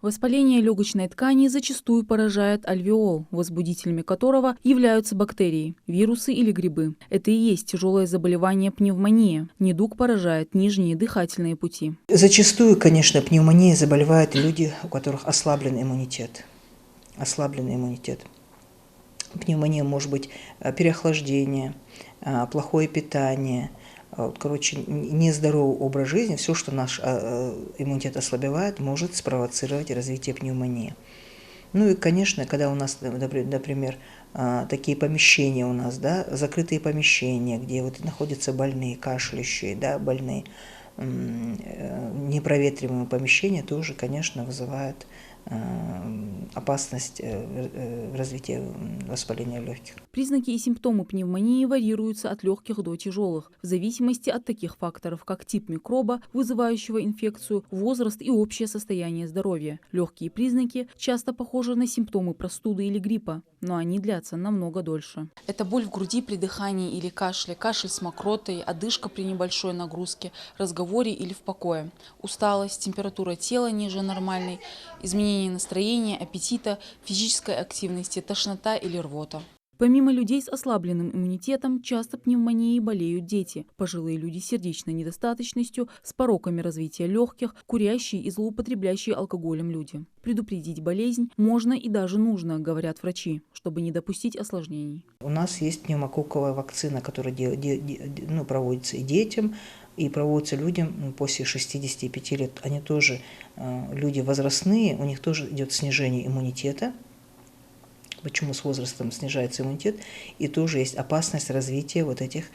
Воспаление легочной ткани зачастую поражает альвеол, возбудителями которого являются бактерии, вирусы или грибы. Это и есть тяжелое заболевание пневмония. Недуг поражает нижние дыхательные пути. Зачастую, конечно, пневмонией заболевают люди, у которых ослаблен иммунитет. Пневмония может быть переохлаждение, плохое питание, нездоровый образ жизни. Все, что наш иммунитет ослабевает, может спровоцировать развитие пневмонии. Ну и, конечно, когда у нас, например, такие помещения у нас, да, закрытые помещения, где вот находятся больные, кашляющие, да, больные, непроветриваемые помещения, тоже, конечно, вызывают опасность развития воспаления легких. Признаки и симптомы пневмонии варьируются от легких до тяжелых, в зависимости от таких факторов, как тип микроба, вызывающего инфекцию, возраст и общее состояние здоровья. Легкие признаки часто похожи на симптомы простуды или гриппа, но они длятся намного дольше. Это боль в груди при дыхании или кашле, кашель с мокротой, одышка при небольшой нагрузке, разговоре или в покое, усталость, температура тела ниже нормальной, изменение настроения, аппетита, физической активности, тошнота или рвота. Помимо людей с ослабленным иммунитетом, часто пневмонией болеют дети, пожилые люди с сердечной недостаточностью, с пороками развития легких, курящие и злоупотребляющие алкоголем люди. Предупредить болезнь можно и даже нужно, говорят врачи, чтобы не допустить осложнений. У нас есть пневмококковая вакцина, которая проводится и детям, и проводится людям после 65 лет. Они тоже люди возрастные, у них тоже идет снижение иммунитета. Почему с возрастом снижается иммунитет, и тоже есть опасность развития вот этих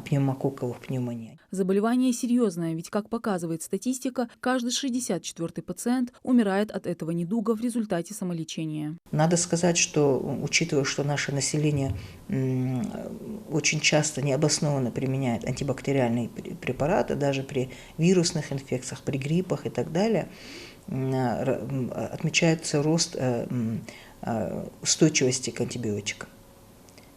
пневмококковых пневмоний. Заболевание серьезное, ведь, как показывает статистика, каждый 64-й пациент умирает от этого недуга в результате самолечения. Надо сказать, что, учитывая, что наше население очень часто необоснованно применяет антибактериальные препараты, даже при вирусных инфекциях, при гриппах и так далее, отмечается рост устойчивости к антибиотикам,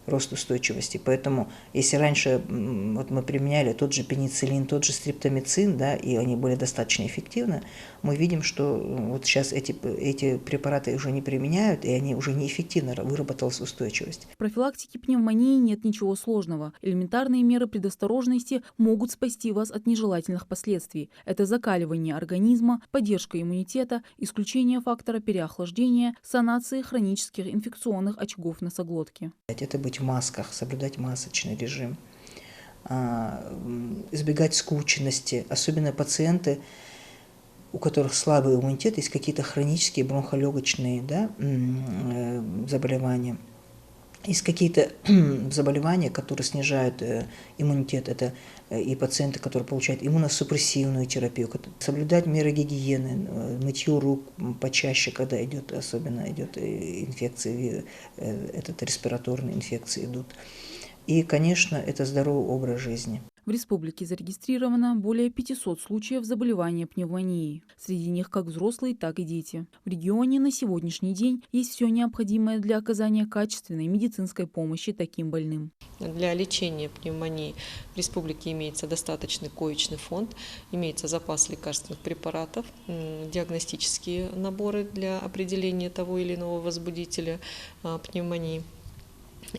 рост устойчивости. Поэтому, если раньше вот мы применяли тот же пенициллин, тот же стрептомицин, да, и они были достаточно эффективны, мы видим, что вот сейчас эти препараты уже не применяют, и они уже неэффективно, выработалась устойчивость. В профилактике пневмонии нет ничего сложного. Элементарные меры предосторожности могут спасти вас от нежелательных последствий. Это закаливание организма, поддержка иммунитета, исключение фактора переохлаждения, санация хронических инфекционных очагов носоглотки. Это быть в масках, соблюдать масочный режим, избегать скученности, особенно пациенты, у которых слабый иммунитет, есть какие-то хронические бронхолегочные, да, заболевания. Есть какие-то заболевания, которые снижают иммунитет. Это и пациенты, которые получают иммуносупрессивную терапию. Соблюдать меры гигиены, мытье рук почаще, когда особенно идет инфекции, респираторные инфекции идут. И, конечно, это здоровый образ жизни. В республике зарегистрировано более 500 случаев заболевания пневмонией. Среди них как взрослые, так и дети. В регионе на сегодняшний день есть все необходимое для оказания качественной медицинской помощи таким больным. Для лечения пневмонии в республике имеется достаточный коечный фонд, имеется запас лекарственных препаратов, диагностические наборы для определения того или иного возбудителя пневмонии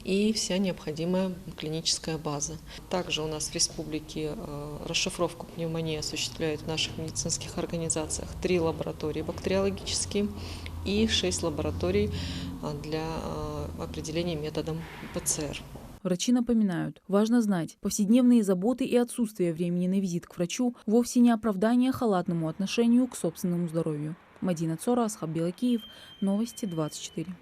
и вся необходимая клиническая база. Также у нас в республике расшифровку пневмонии осуществляют в наших медицинских организациях 3 лаборатории бактериологические и 6 лабораторий для определения методом ПЦР. Врачи напоминают, важно знать, повседневные заботы и отсутствие времени на визит к врачу вовсе не оправдание халатному отношению к собственному здоровью. Мадина Цора, Асхаб Белакиев, Новости 24.